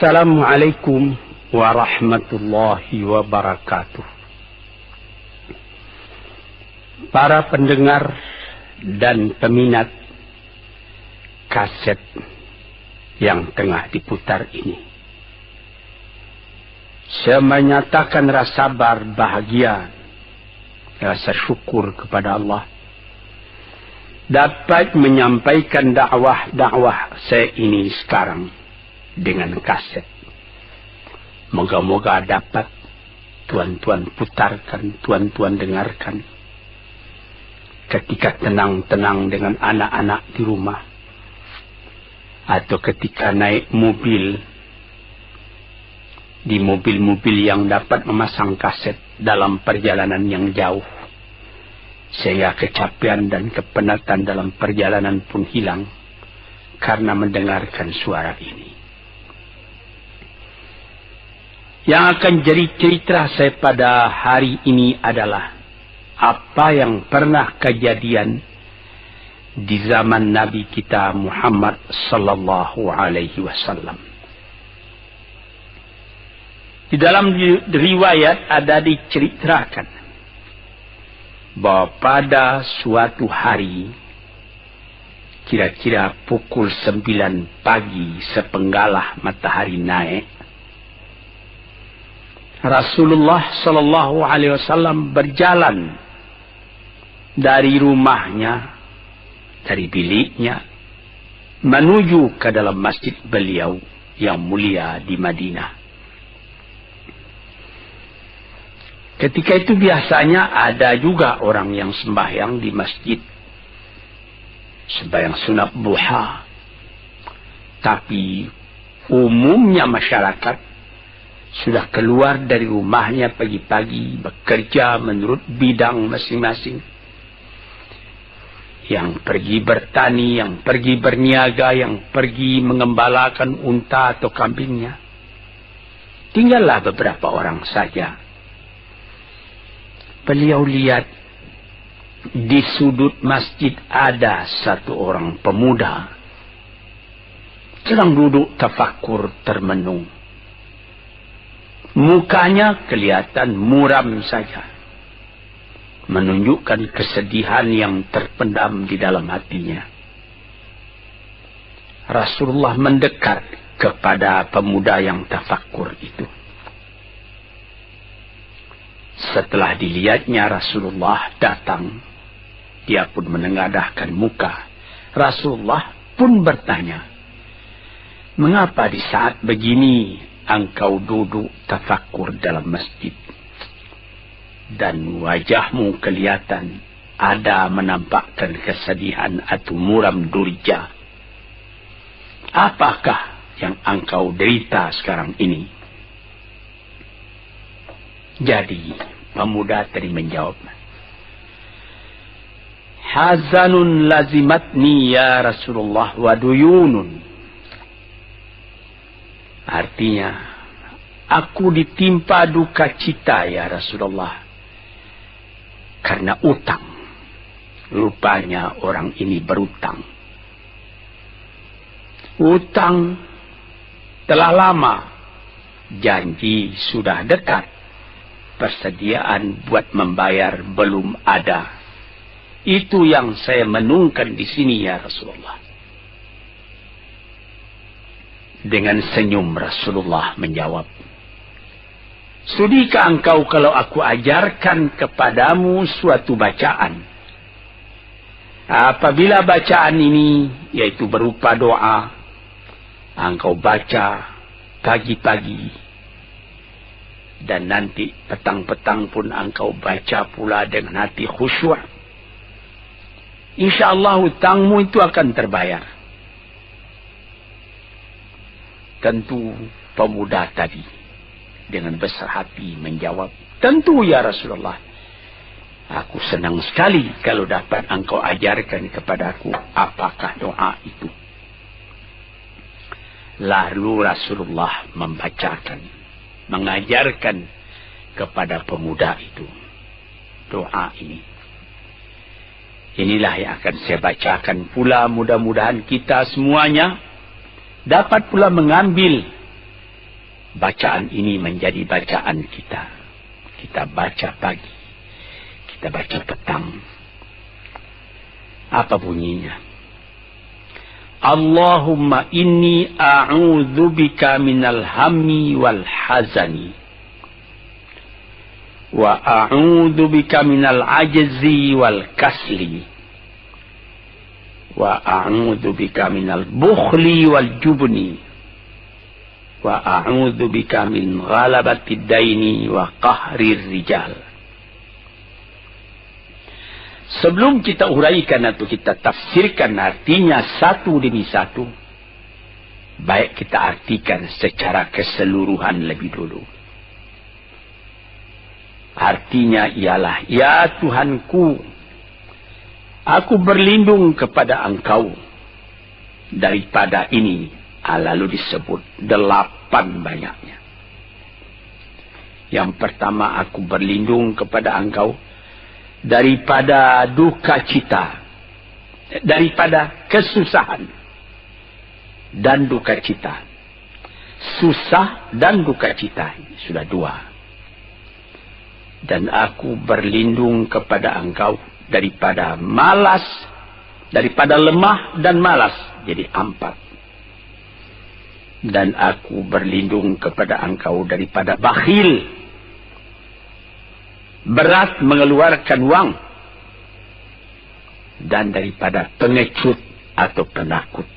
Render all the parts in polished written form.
Assalamualaikum warahmatullahi wabarakatuh. Para pendengar dan peminat kaset yang tengah diputar ini, saya menyatakan rasa bahagia, rasa syukur kepada Allah dapat menyampaikan dakwah saya ini sekarang dengan kaset. Moga-moga dapat tuan-tuan putarkan, tuan-tuan dengarkan ketika tenang-tenang dengan anak-anak di rumah, atau ketika naik mobil, di mobil-mobil yang dapat memasang kaset dalam perjalanan yang jauh, sehingga kecapean dan kepenatan dalam perjalanan pun hilang karena mendengarkan suara ini. Yang akan jadi cerita saya pada hari ini adalah apa yang pernah kejadian di zaman Nabi kita Muhammad sallallahu alaihi wasallam. Di dalam riwayat ada diceritakan bahwa pada suatu hari, kira-kira pukul 9 pagi sepenggalah matahari naik, Rasulullah sallallahu alaihi wasallam berjalan dari rumahnya, dari biliknya, menuju ke dalam masjid beliau yang mulia di Madinah. Ketika itu biasanya ada juga orang yang sembahyang di masjid, sembahyang sunat duha. Tapi umumnya masyarakat sudah keluar dari rumahnya pagi-pagi, bekerja menurut bidang masing-masing. Yang pergi bertani, yang pergi berniaga, yang pergi mengembalakan unta atau kambingnya. Tinggallah beberapa orang saja. Beliau lihat di sudut masjid ada satu orang pemuda sedang duduk tafakur termenung. Mukanya kelihatan muram saja, menunjukkan kesedihan yang terpendam di dalam hatinya. Rasulullah mendekat kepada pemuda yang tafakur itu. Setelah dilihatnya Rasulullah datang, dia pun menengadahkan muka. Rasulullah pun bertanya, "Mengapa di saat begini engkau duduk tafakur dalam masjid? Dan wajahmu kelihatan ada menampakkan kesedihan atau muram durja. Apakah yang engkau derita sekarang ini?" Jadi pemuda tadi menjawab, "Hazanun lazimatni ya Rasulullah wa duyunun." Artinya, aku ditimpa duka cita ya Rasulullah karena utang. Rupanya orang ini berutang. Utang telah lama, janji sudah dekat, persediaan buat membayar belum ada. Itu yang saya menungkan di sini ya Rasulullah. Dengan senyum Rasulullah menjawab, "Sudikah engkau kalau aku ajarkan kepadamu suatu bacaan? Apabila bacaan ini, yaitu berupa doa, engkau baca pagi-pagi, dan nanti petang-petang pun engkau baca pula dengan hati khusyuk, InsyaAllah hutangmu itu akan terbayar." Tentu pemuda tadi dengan besar hati menjawab, "Tentu ya Rasulullah. Aku senang sekali kalau dapat engkau ajarkan kepadaku apakah doa itu." Lalu Rasulullah membacakan, mengajarkan kepada pemuda itu doa ini. Inilah yang akan saya bacakan pula, mudah-mudahan kita semuanya dapat pula mengambil bacaan ini menjadi bacaan kita. Kita baca pagi, kita baca petang. Apa bunyinya? Allahumma inni a'udzubika minal hammi wal hazani. Wa a'udzubika minal ajzi wal kasli. Wa a'udzubika minal bukhli wal jubni. Wa a'udzubika min ghalabati daini wa qahrir rijal. Sebelum kita uraikan atau kita tafsirkan artinya satu demi satu, baik kita artikan secara keseluruhan lebih dulu. Artinya ialah, ya Tuhanku, aku berlindung kepada Engkau daripada ini. Lalu disebut 8 banyaknya. Yang pertama, aku berlindung kepada Engkau daripada duka cita, daripada kesusahan dan duka cita. Susah dan duka cita, sudah 2. Dan aku berlindung kepada Engkau daripada malas, daripada lemah dan malas, jadi 4. Dan aku berlindung kepada Engkau daripada bakhil, berat mengeluarkan wang, dan daripada pengecut atau penakut,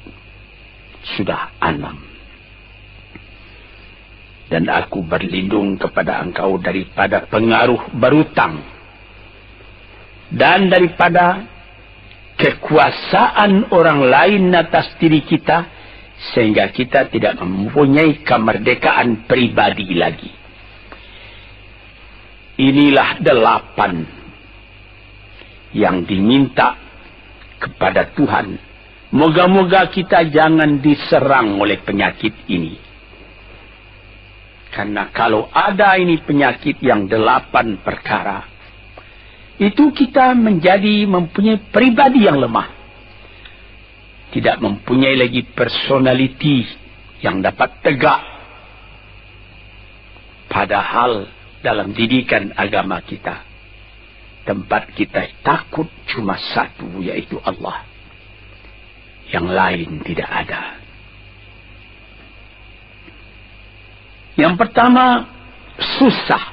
sudah 6. Dan aku berlindung kepada Engkau daripada pengaruh berutang, dan daripada kekuasaan orang lain atas diri kita, sehingga kita tidak mempunyai kemerdekaan pribadi lagi. Inilah 8 yang diminta kepada Tuhan. Moga-moga kita jangan diserang oleh penyakit ini. Karena kalau ada ini penyakit yang 8 perkara, itu kita mempunyai pribadi yang lemah. Tidak mempunyai lagi personality yang dapat tegak. Padahal dalam didikan agama kita, tempat kita takut cuma satu, yaitu Allah. Yang lain tidak ada. Yang pertama, susah.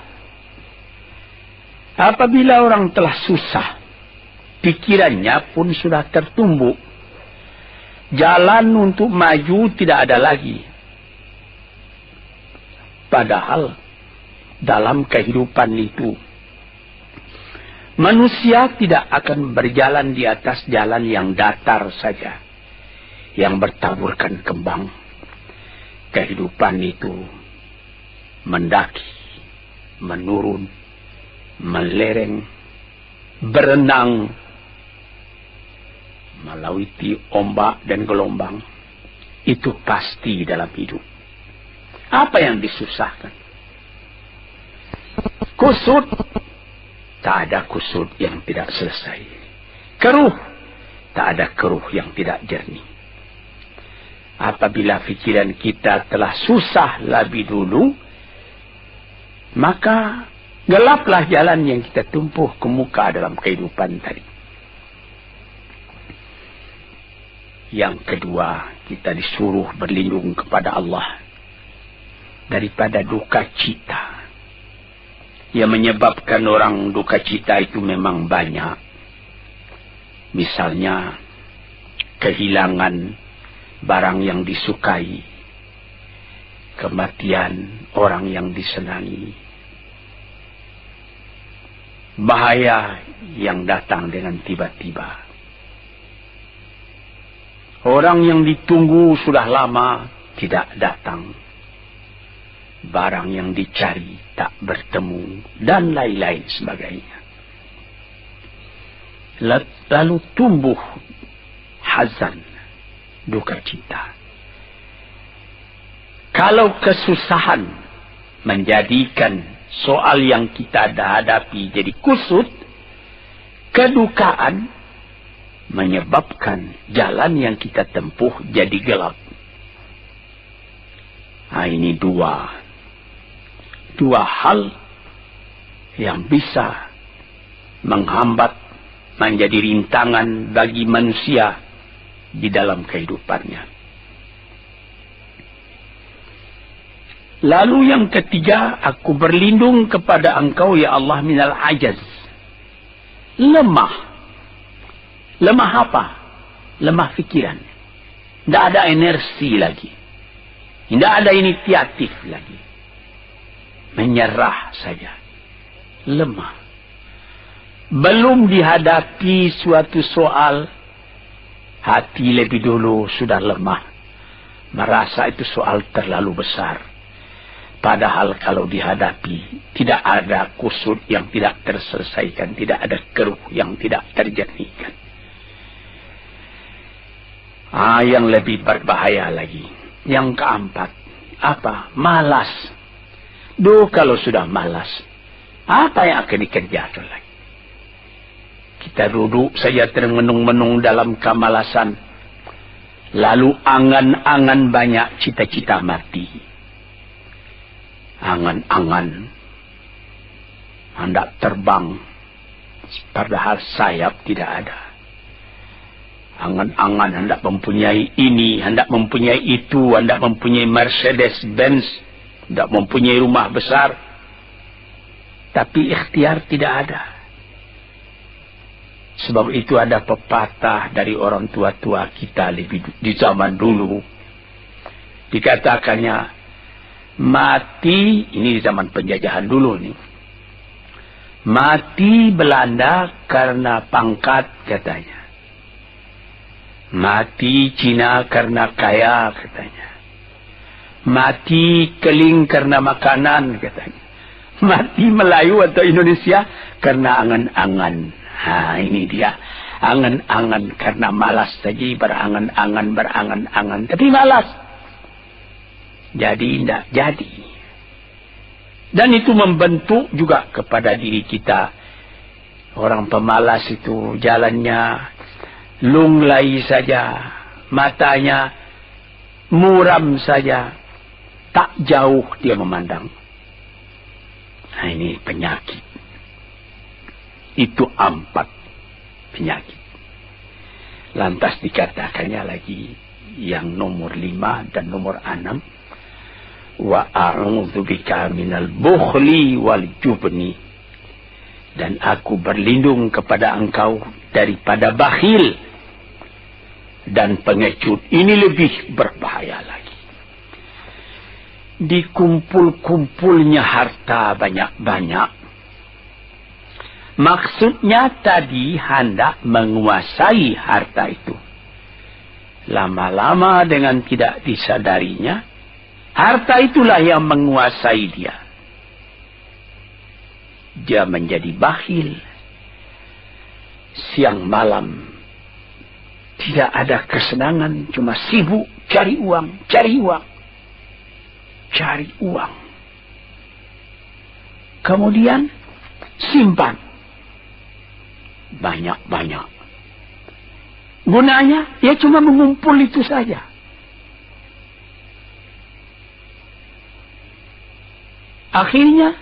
Apabila orang telah susah, pikirannya pun sudah tertumbuk. Jalan untuk maju tidak ada lagi. Padahal dalam kehidupan itu, manusia tidak akan berjalan di atas jalan yang datar saja, yang bertaburkan kembang. Kehidupan itu mendaki, menurun, melereng, berenang, melewati ombak dan gelombang. Itu pasti dalam hidup. Apa yang disusahkan? Kusut, tak ada kusut yang tidak selesai. Keruh, tak ada keruh yang tidak jernih. Apabila pikiran kita telah susah lebih dulu, maka gelaplah jalan yang kita tumpuh ke muka dalam kehidupan tadi. Yang kedua, kita disuruh berlindung kepada Allah daripada duka cita. Yang menyebabkan orang duka cita itu memang banyak. Misalnya, kehilangan barang yang disukai, kematian orang yang disenangi, bahaya yang datang dengan tiba-tiba. Orang yang ditunggu sudah lama tidak datang. Barang yang dicari tak bertemu. Dan lain-lain sebagainya. Lalu tumbuh hazan, duka cita. Kalau kesusahan menjadikan soal yang kita hadapi jadi kusut, kedukaan menyebabkan jalan yang kita tempuh jadi gelap. Ini 2 dua hal yang bisa menghambat, menjadi rintangan bagi manusia di dalam kehidupannya. Lalu yang ketiga, aku berlindung kepada Engkau ya Allah minal ajaz. Lemah. Lemah apa? Lemah fikiran. Tidak ada energi lagi. Tidak ada inisiatif lagi. Menyerah saja. Lemah. Belum dihadapi suatu soal, hati lebih dulu sudah lemah. Merasa itu soal terlalu besar. Padahal kalau dihadapi, tidak ada kusut yang tidak terselesaikan. Tidak ada keruh yang tidak terjernihkan. Yang lebih berbahaya lagi. Yang keempat, apa? Malas. Kalau sudah malas, apa yang akan dikerjakan lagi? Kita duduk saja termenung-menung dalam kemalasan. Lalu angan-angan banyak, cita-cita mati. Angan-angan hendak terbang, padahal sayap tidak ada. Angan-angan hendak mempunyai ini, hendak mempunyai itu, hendak mempunyai Mercedes-Benz, hendak mempunyai rumah besar. Tapi ikhtiar tidak ada. Sebab itu ada pepatah dari orang tua-tua kita di zaman dulu. Dikatakannya, mati, ini di zaman penjajahan dulu nih. Mati Belanda karena pangkat katanya. Mati Cina karena kaya katanya. Mati Keling karena makanan katanya. Mati Melayu atau Indonesia karena angan-angan. Ini dia. Angan-angan karena malas saja, berangan-angan. Tapi malas. Jadi tidak jadi. Dan itu membentuk juga kepada diri kita. Orang pemalas itu jalannya lunglai saja. Matanya muram saja. Tak jauh dia memandang. Ini penyakit. Itu 4 penyakit. Lantas dikatakannya lagi yang nomor 5 dan nomor 6. Wa a'udzubika minal bukhli wal jubni. Dan aku berlindung kepada Engkau daripada bakhil dan pengecut. Ini lebih berbahaya lagi. Dikumpul-kumpulnya harta banyak-banyak. Maksudnya tadi hendak menguasai harta itu. Lama-lama dengan tidak disadarinya, harta itulah yang menguasai dia. Dia menjadi bakhil. Siang malam tidak ada kesenangan, cuma sibuk cari uang. Kemudian simpan banyak-banyak. Gunanya ya cuma mengumpul itu saja. Akhirnya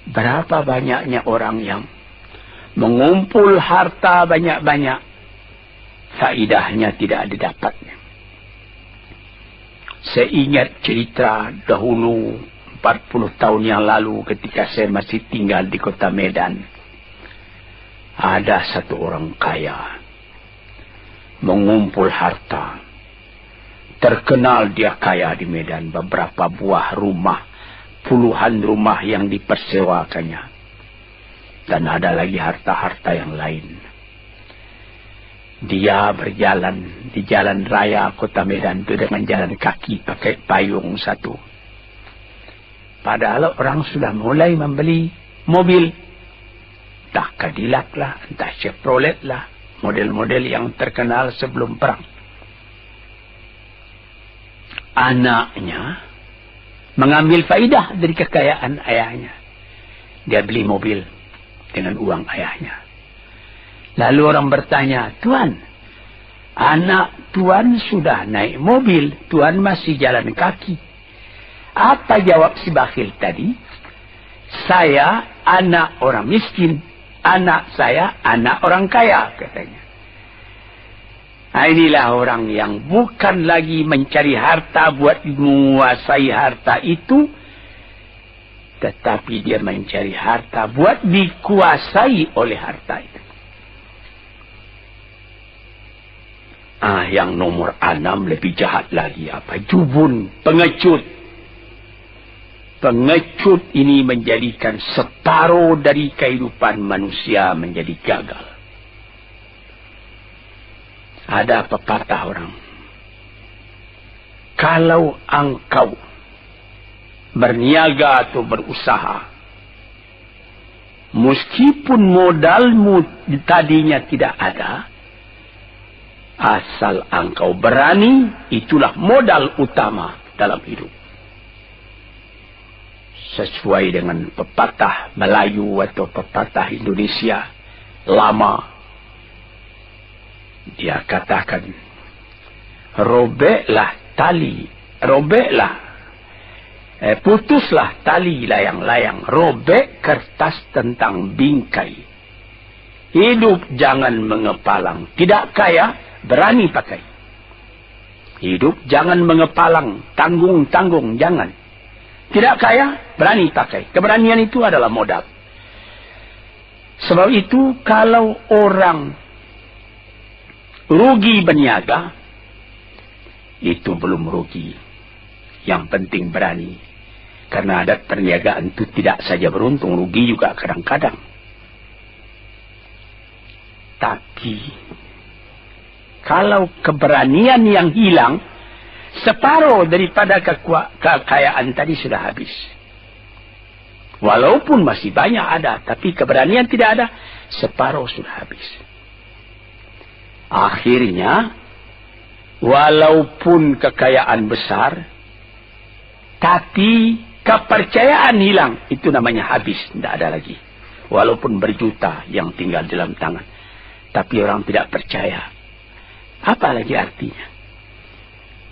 berapa banyaknya orang yang mengumpul harta banyak-banyak, faidahnya tidak didapatnya. Saya ingat cerita dahulu 40 tahun yang lalu ketika saya masih tinggal di kota Medan. Ada satu orang kaya mengumpul harta. Terkenal dia kaya di Medan, beberapa buah rumah, puluhan rumah yang dipersewakannya. Dan ada lagi harta-harta yang lain. Dia berjalan di jalan raya kota Medan itu dengan jalan kaki pakai payung satu. Padahal orang sudah mulai membeli mobil. Entah Cadillac lah, entah Chevrolet lah. Model-model yang terkenal sebelum perang. Anaknya mengambil faidah dari kekayaan ayahnya. Dia beli mobil dengan uang ayahnya. Lalu orang bertanya, Tuan, anak Tuan sudah naik mobil, Tuan masih jalan kaki. Apa jawab si bakhil tadi? Saya anak orang miskin, anak saya anak orang kaya, katanya. Nah, inilah orang yang bukan lagi mencari harta buat menguasai harta itu, tetapi dia mencari harta buat dikuasai oleh harta itu. Yang nomor 6 lebih jahat lagi. Apa? Jubun, pengecut. Pengecut ini menjadikan separuh dari kehidupan manusia menjadi gagal. Ada pepatah orang. Kalau engkau berniaga atau berusaha, meskipun modalmu tadinya tidak ada, asal engkau berani, itulah modal utama dalam hidup. Sesuai dengan pepatah Melayu atau pepatah Indonesia lama, dia katakan, putuslah tali layang-layang, robek kertas tentang bingkai. Hidup jangan mengepalang, tidak kaya, berani pakai. Hidup jangan mengepalang, tanggung-tanggung, jangan. Tidak kaya, berani pakai. Keberanian itu adalah modal. Sebab itu, kalau orang rugi berniaga, itu belum rugi. Yang penting berani. Karena adat perniagaan itu tidak saja beruntung, rugi juga kadang-kadang. Tapi kalau keberanian yang hilang, separuh daripada kekayaan tadi sudah habis. Walaupun masih banyak ada, tapi keberanian tidak ada, separuh sudah habis. Akhirnya, walaupun kekayaan besar, tapi kepercayaan hilang, itu namanya habis, tidak ada lagi. Walaupun berjuta yang tinggal dalam tangan, tapi orang tidak percaya. Apa lagi artinya?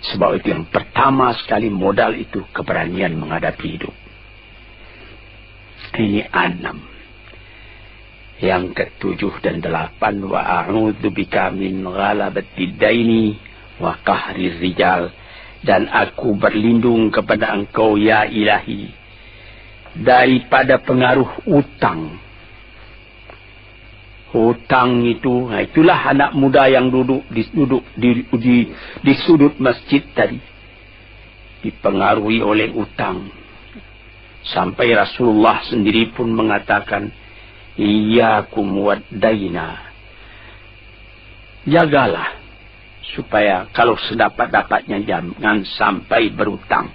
Sebab itu yang pertama sekali modal itu keberanian menghadapi hidup. Ini 6. Yang ke-7 dan 8, wa a'udzu bika min ghalabatid daini wa qahrir rijal, dan aku berlindung kepada Engkau ya Ilahi daripada pengaruh utang. Hutang itu, itulah anak muda yang duduk di sudut masjid tadi, dipengaruhi oleh utang. Sampai Rasulullah sendiri pun mengatakan, iyyakum wad-daina. Jagalah supaya kalau sedapat-dapatnya jangan sampai berutang.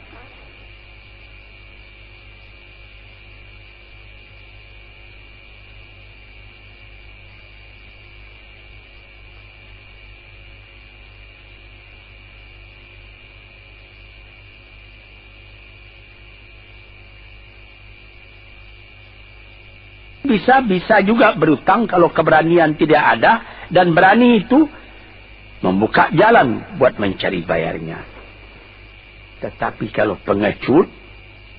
Bisa juga berutang kalau keberanian tidak ada, dan berani itu membuka jalan buat mencari bayarnya. Tetapi kalau pengecut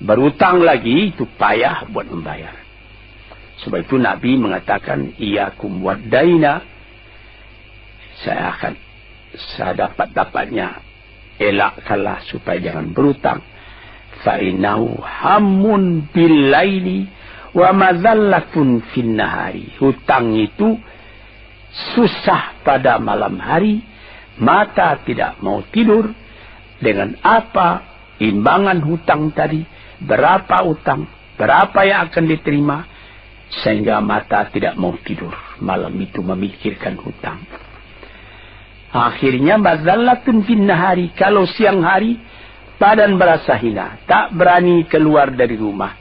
berutang lagi, itu payah buat membayar. Sebab itu Nabi mengatakan, iyyakum wad-daina, saya akan dapat-dapatnya, elakkanlah supaya jangan berutang. Fa innahu hammun bil laili wa madhallatun fin nahari. Hutang itu susah pada malam hari, mata tidak mau tidur. Dengan apa imbangan hutang tadi, berapa utang, berapa yang akan diterima, sehingga mata tidak mau tidur malam itu memikirkan hutang. Akhirnya madhallatun fin nahari, kalau siang hari badan berasa hina, tak berani keluar dari rumah.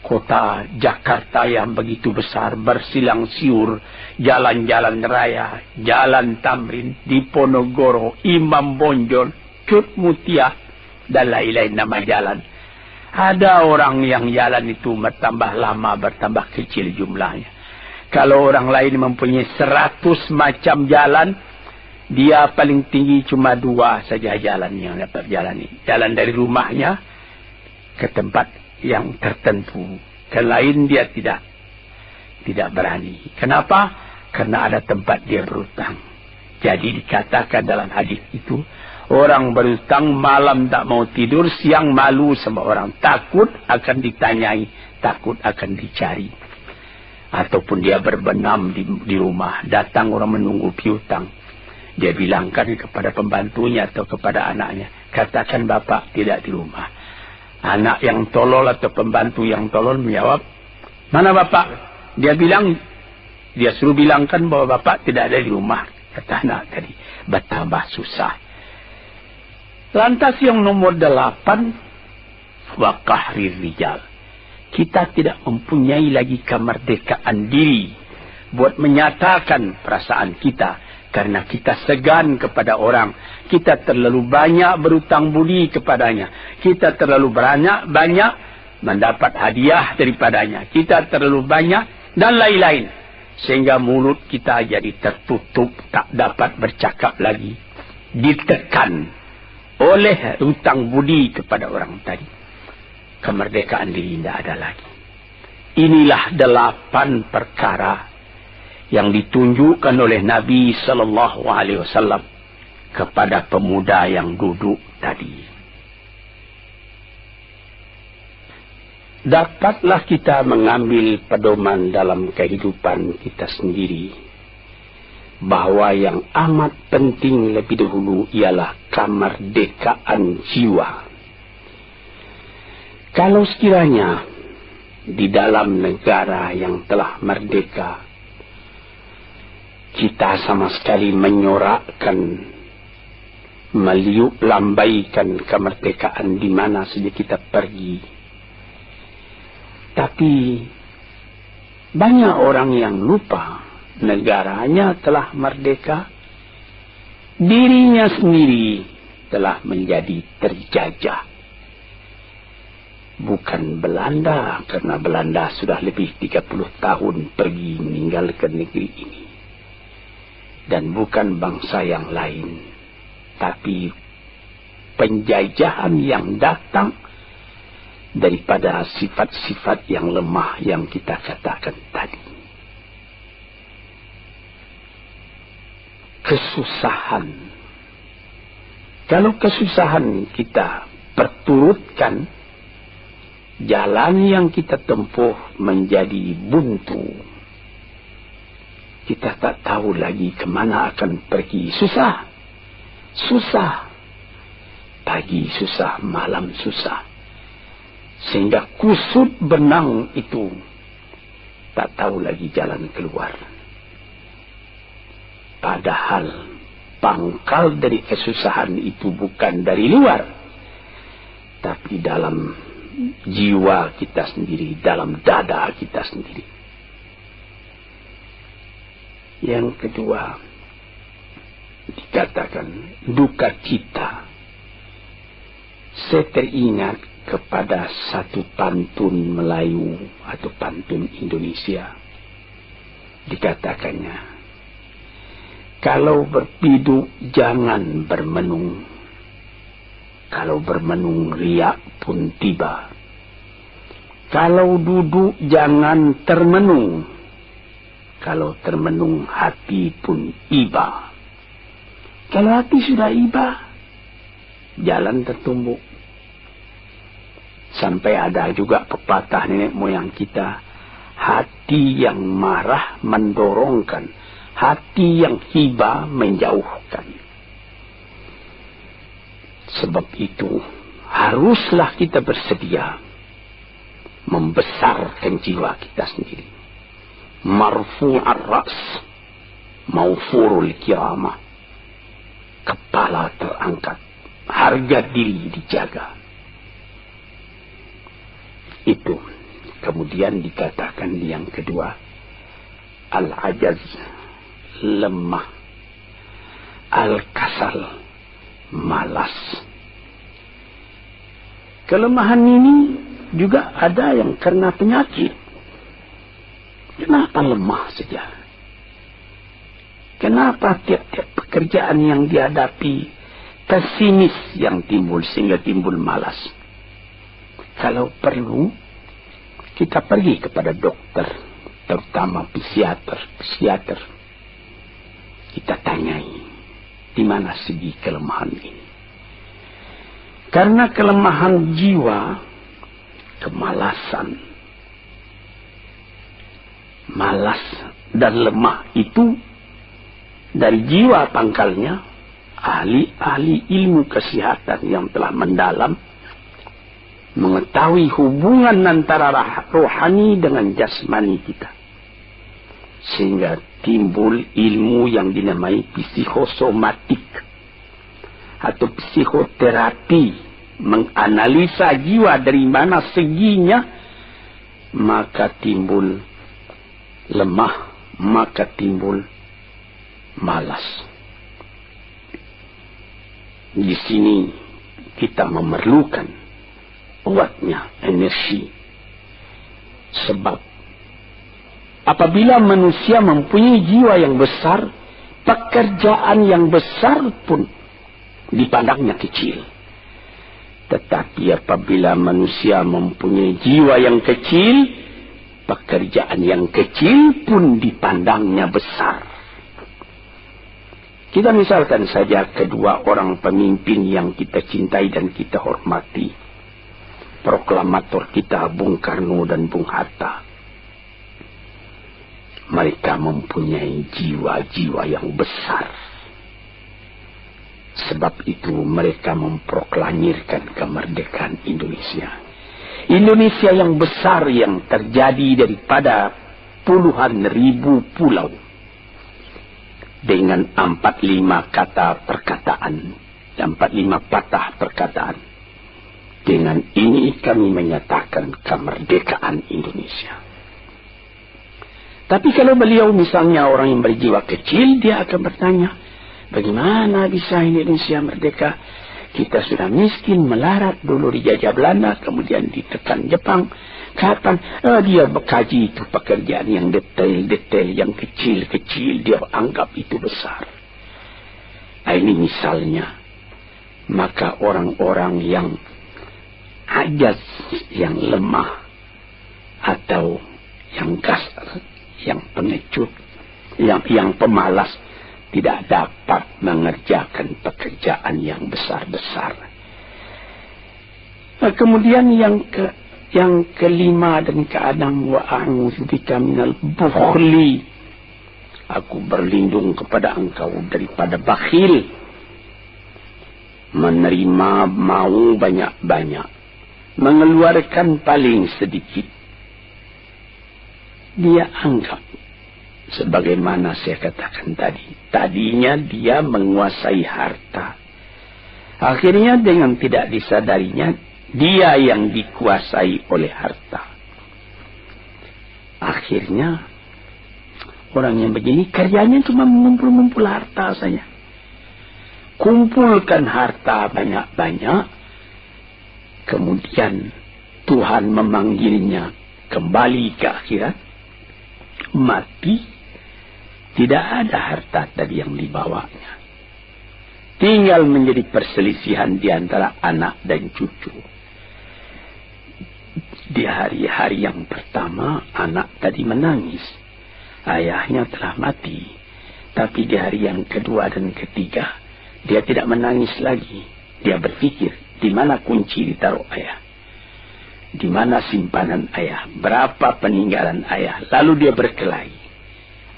Kota Jakarta yang begitu besar, bersilang siur, jalan-jalan raya, jalan Tamrin, Diponegoro, Imam Bonjol, Cut Mutia, dan lain-lain nama jalan. Ada orang yang jalan itu bertambah lama, bertambah kecil jumlahnya. Kalau orang lain mempunyai 100 macam jalan, dia paling tinggi cuma 2 saja jalan yang dapat jalani. Jalan dari rumahnya ke tempat yang tertentu. Ke lain dia tidak berani. Kenapa? Karena ada tempat dia berhutang. Jadi dikatakan dalam hadis itu, orang berhutang malam tak mau tidur, siang malu sama orang. Takut akan ditanyai, takut akan dicari. Ataupun dia berbenam di rumah, datang orang menunggu piutang. Dia bilangkan kepada pembantunya atau kepada anaknya, katakan bapak tidak di rumah. Anak yang tolol atau pembantu yang tolol menjawab, mana bapak? Dia suruh bilangkan bahwa bapak tidak ada di rumah. Kata anak tadi, betapa susah. Lantas yang nomor 8, wa qahrir rijal. Kita tidak mempunyai lagi kemerdekaan diri buat menyatakan perasaan kita karena kita segan kepada orang. Kita terlalu banyak berutang budi kepadanya. Kita terlalu banyak mendapat hadiah daripadanya. Kita terlalu banyak dan lain-lain. Sehingga mulut kita jadi tertutup, tak dapat bercakap lagi. Ditekan oleh hutang budi kepada orang tadi. Kemerdekaan diri tidak ada lagi. Inilah 8 perkara yang ditunjukkan oleh Nabi Sallallahu Alaihi Wasallam kepada pemuda yang duduk tadi. Dapatlah kita mengambil pedoman dalam kehidupan kita sendiri, bahwa yang amat penting lebih dahulu ialah kemerdekaan jiwa. Kalau sekiranya di dalam negara yang telah merdeka, kita sama sekali menyorakkan, meliuk lambaikan kemerdekaan di mana saja kita pergi. Tapi banyak orang yang lupa negaranya telah merdeka, dirinya sendiri telah menjadi terjajah. Bukan Belanda, karena Belanda sudah lebih 30 tahun pergi meninggalkan negeri ini. Dan bukan bangsa yang lain. Tapi penjajahan yang datang daripada sifat-sifat yang lemah yang kita katakan tadi. Kesusahan. Kalau kesusahan kita perturutkan, jalan yang kita tempuh menjadi buntu. Kita tak tahu lagi kemana akan pergi. Susah. Pagi susah, malam susah. Sehingga kusut benang itu tak tahu lagi jalan keluar. Padahal pangkal dari kesusahan itu bukan dari luar, tapi dalam jiwa kita sendiri, dalam dada kita sendiri. Yang kedua, dikatakan duka cita. Saya teringat kepada satu pantun Melayu atau pantun Indonesia. Dikatakannya, kalau berpiduk jangan bermenung. Kalau bermenung riak pun tiba. Kalau duduk jangan termenung. Kalau termenung hati pun iba. Kalau hati sudah iba, jalan tertumbuk. Sampai ada juga pepatah nenek moyang kita, hati yang marah mendorongkan, hati yang hibah menjauhkan. Sebab itu, haruslah kita bersedia membesarkan jiwa kita sendiri. Marfu'ar ra's, maufurul kiramah. Kepala terangkat, harga diri dijaga. Itu. Kemudian dikatakan yang kedua, al-ajaz, lemah. Al-kasal, malas. Kelemahan ini juga ada yang karena penyakit. Kenapa lemah saja? Kenapa tiap-tiap pekerjaan yang dihadapi pesimis yang timbul sehingga timbul malas? kalau perlu kita pergi kepada dokter, terutama psikiater. Kita tanyai di mana segi kelemahan ini. Karena kelemahan jiwa, kemalasan, malas dan lemah itu dari jiwa pangkalnya. Ahli-ahli ilmu kesehatan yang telah mendalam mengetahui hubungan antara rohani dengan jasmani kita, sehingga timbul ilmu yang dinamai psikosomatik atau psikoterapi, menganalisa jiwa dari mana seginya, maka timbul lemah, maka timbul malas. Di sini kita memerlukan kuatnya energi. Sebab apabila manusia mempunyai jiwa yang besar, pekerjaan yang besar pun dipandangnya kecil. Tetapi apabila manusia mempunyai jiwa yang kecil, pekerjaan yang kecil pun dipandangnya besar. Kita misalkan saja kedua orang pemimpin yang kita cintai dan kita hormati. Proklamator kita Bung Karno dan Bung Hatta. Mereka mempunyai jiwa-jiwa yang besar. Sebab itu mereka memproklamirkan kemerdekaan Indonesia. Indonesia yang besar yang terjadi daripada puluhan ribu pulau. Dengan 45 kata perkataan, 45 patah perkataan. Dengan ini kami menyatakan kemerdekaan Indonesia. Tapi kalau beliau misalnya orang yang berjiwa kecil, dia akan bertanya, bagaimana bisa Indonesia merdeka? Kita sudah miskin, melarat, dulu dijajah Belanda, kemudian ditekan Jepang. Kapan dia berkaji itu pekerjaan yang detail-detail, yang kecil-kecil, dia anggap itu besar. Ini misalnya. Maka orang-orang yang ajaz, yang lemah, atau yang kasar, yang pengecut, yang pemalas, tidak dapat mengerjakan pekerjaan yang besar-besar. Kemudian yang kelima dan keenam, wa a'udzubika minal bukhli. Aku berlindung kepada engkau daripada bakhil. Menerima mau banyak-banyak, mengeluarkan paling sedikit. Dia anggap, sebagaimana saya katakan tadi, tadinya dia menguasai harta. Akhirnya dengan tidak disadarinya, dia yang dikuasai oleh harta. Akhirnya orang yang begini kerjanya cuma mengumpul-ngumpul harta saja. Kumpulkan harta banyak-banyak. Kemudian Tuhan memanggilnya kembali ke akhirat. Mati. Tidak ada harta tadi yang dibawanya. Tinggal menjadi perselisihan di antara anak dan cucu. Di hari-hari yang pertama, anak tadi menangis. Ayahnya telah mati. Tapi di hari yang kedua dan ketiga, dia tidak menangis lagi. Dia berpikir, di mana kunci ditaruh ayah? Di mana simpanan ayah? Berapa peninggalan ayah? Lalu dia berkelahi.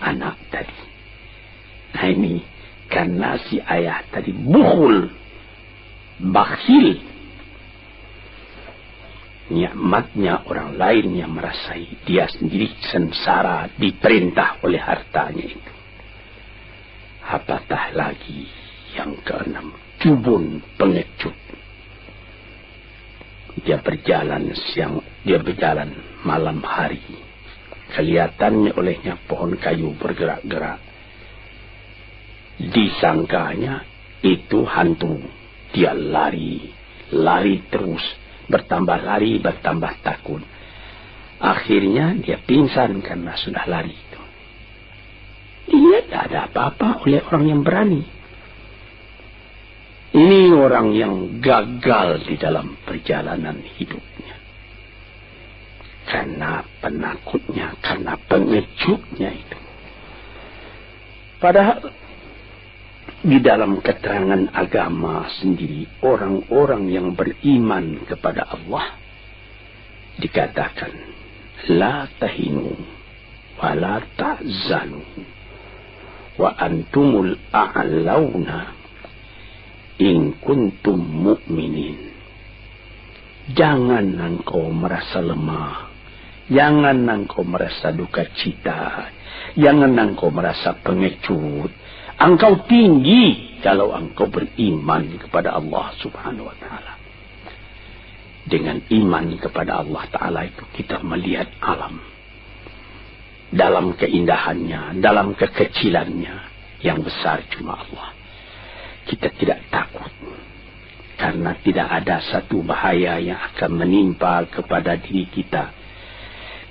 Anak tadi. Nah ini, karena si ayah tadi bukhul, bakhil. Nikmatnya orang lain yang merasai, dia sendiri sengsara diperintah oleh hartanya itu. Apatah lagi yang keenam, jubun, pengecut. Dia berjalan siang, dia berjalan malam hari. Kelihatannya olehnya pohon kayu bergerak-gerak. Disangkanya itu hantu. Dia lari terus. Bertambah lari, bertambah takut. Akhirnya dia pingsan karena sudah lari itu. Dia tidak ada apa-apa oleh orang yang berani. Ini orang yang gagal di dalam perjalanan hidupnya. karena penakutnya, karena pengejutnya itu. Padahal di dalam keterangan agama sendiri, orang-orang yang beriman kepada Allah dikatakan la tahinu wa la tahzanu wa antumul a'launa in kuntum mu'minin. Jangan engkau merasa lemah, jangan engkau merasa duka cita, jangan engkau merasa pengecut. Engkau tinggi kalau engkau beriman kepada Allah Subhanahu wa ta'ala. Dengan iman kepada Allah Ta'ala itu kita melihat alam dalam keindahannya, dalam kekecilannya. Yang besar cuma Allah. Kita tidak takut karena tidak ada satu bahaya yang akan menimpa kepada diri kita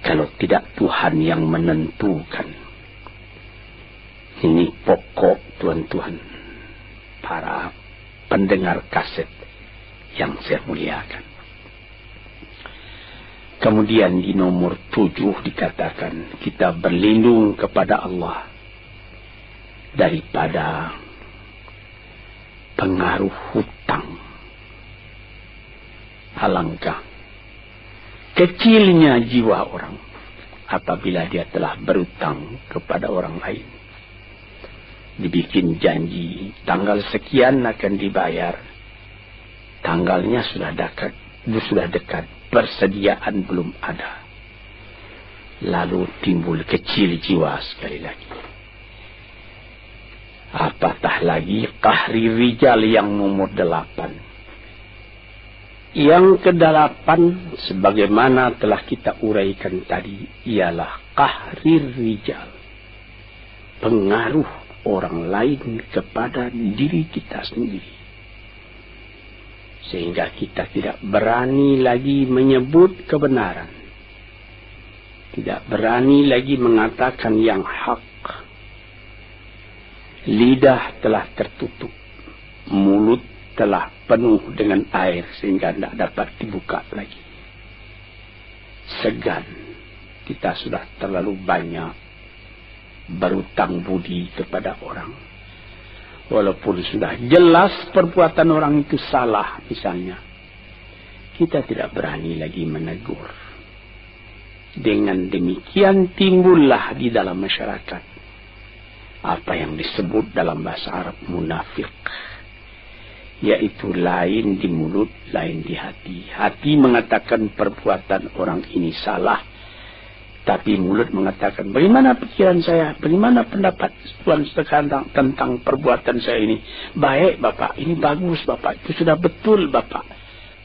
kalau tidak Tuhan yang menentukan. Ini pokok tuan-tuan, para pendengar kaset yang saya muliakan. Kemudian di nomor 7 dikatakan kita berlindung kepada Allah daripada pengaruh hutang. Alangkah kecilnya jiwa orang apabila dia telah berutang kepada orang lain. Dibikin janji tanggal sekian akan dibayar, tanggalnya sudah dekat, persediaan belum ada, lalu timbul kecil jiwa sekali lagi. Apatah lagi qahri rijal yang nomor 8. Yang ke-8 sebagaimana telah kita uraikan tadi ialah qahri rijal, pengaruh orang lain kepada diri kita sendiri. Sehingga kita tidak berani lagi menyebut kebenaran. Tidak berani lagi mengatakan yang hak. Lidah telah tertutup. Mulut telah penuh dengan air sehingga tidak dapat dibuka lagi. Segan. Kita sudah terlalu banyak berutang budi kepada orang. Walaupun sudah jelas perbuatan orang itu salah misalnya, kita tidak berani lagi menegur. Dengan demikian timbullah di dalam masyarakat apa yang disebut dalam bahasa Arab munafik, yaitu lain di mulut, lain di hati. Hati mengatakan perbuatan orang ini salah, tapi mulut mengatakan, bagaimana pikiran saya? Bagaimana pendapat Tuhan sekarang tentang perbuatan saya ini? Baik Bapak, ini bagus Bapak, itu sudah betul Bapak.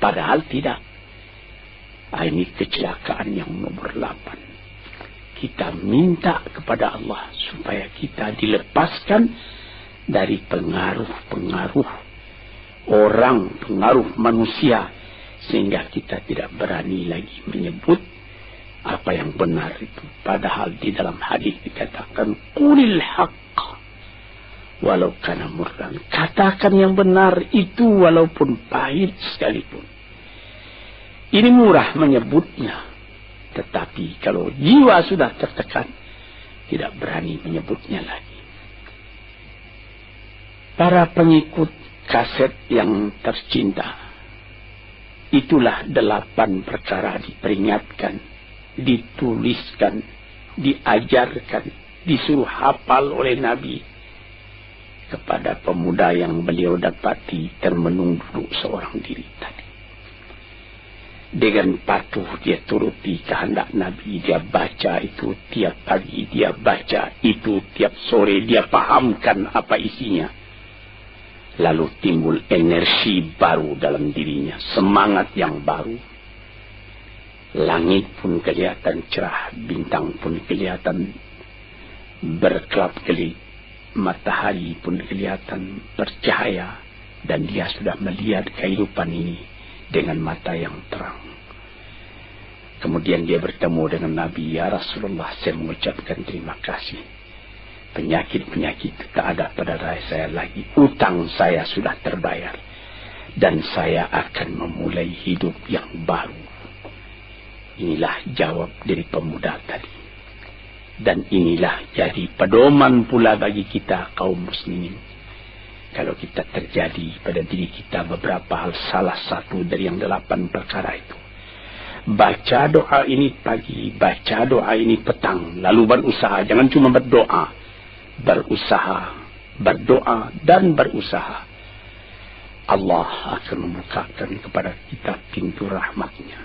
Padahal tidak. Ini kecelakaan yang nomor 8. Kita minta kepada Allah supaya kita dilepaskan dari pengaruh-pengaruh orang, pengaruh manusia. Sehingga kita tidak berani lagi menyebut apa yang benar itu. Padahal di dalam hadis dikatakan qulil haqq walau kana murran. Katakan yang benar itu walaupun pahit sekalipun. Ini murah menyebutnya, tetapi kalau jiwa sudah tertekan tidak berani menyebutnya lagi. Para pengikut kaset yang tercinta, itulah 8 perkara diperingatkan, dituliskan, diajarkan, disuruh hafal oleh Nabi kepada pemuda yang beliau dapati termenung duduk seorang diri tadi. Dengan patuh dia turuti kehendak Nabi, dia baca itu tiap pagi, dia baca itu tiap sore, dia pahamkan apa isinya. Lalu timbul energi baru dalam dirinya, semangat yang baru. Langit pun kelihatan cerah, bintang pun kelihatan berkelap-kelip, matahari pun kelihatan bercahaya, dan dia sudah melihat kehidupan ini dengan mata yang terang. Kemudian dia bertemu dengan Nabi, ya Rasulullah, saya mengucapkan terima kasih. Penyakit-penyakit tak ada pada saya lagi. Utang saya sudah terbayar. Dan saya akan memulai hidup yang baru. Inilah jawab dari pemuda tadi. Dan inilah jadi pedoman pula bagi kita kaum muslimin. Kalau kita terjadi pada diri kita beberapa hal, salah satu dari yang 8 perkara itu, baca doa ini pagi, baca doa ini petang, lalu berusaha. Jangan cuma berdoa, berusaha, berdoa dan berusaha. Allah akan membukakan kepada kita pintu rahmatnya,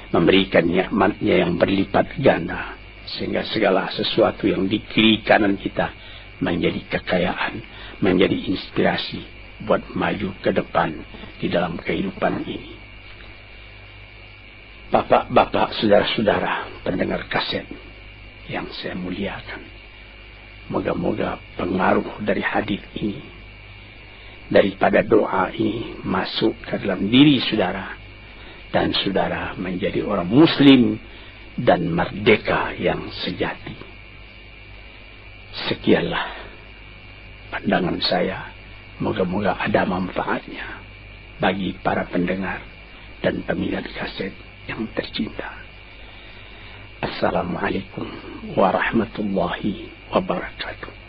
memberikan nikmatnya yang berlipat ganda, sehingga segala sesuatu yang di kiri kanan kita menjadi kekayaan, menjadi inspirasi buat maju ke depan di dalam kehidupan ini. Bapak-bapak, saudara-saudara pendengar kaset yang saya muliakan, moga-moga pengaruh dari hadis ini, daripada doa ini masuk ke dalam diri saudara, dan saudara menjadi orang muslim dan merdeka yang sejati. Sekianlah pandangan saya. Moga-moga ada manfaatnya bagi para pendengar dan peminat kaset yang tercinta. Assalamualaikum warahmatullahi wabarakatuh.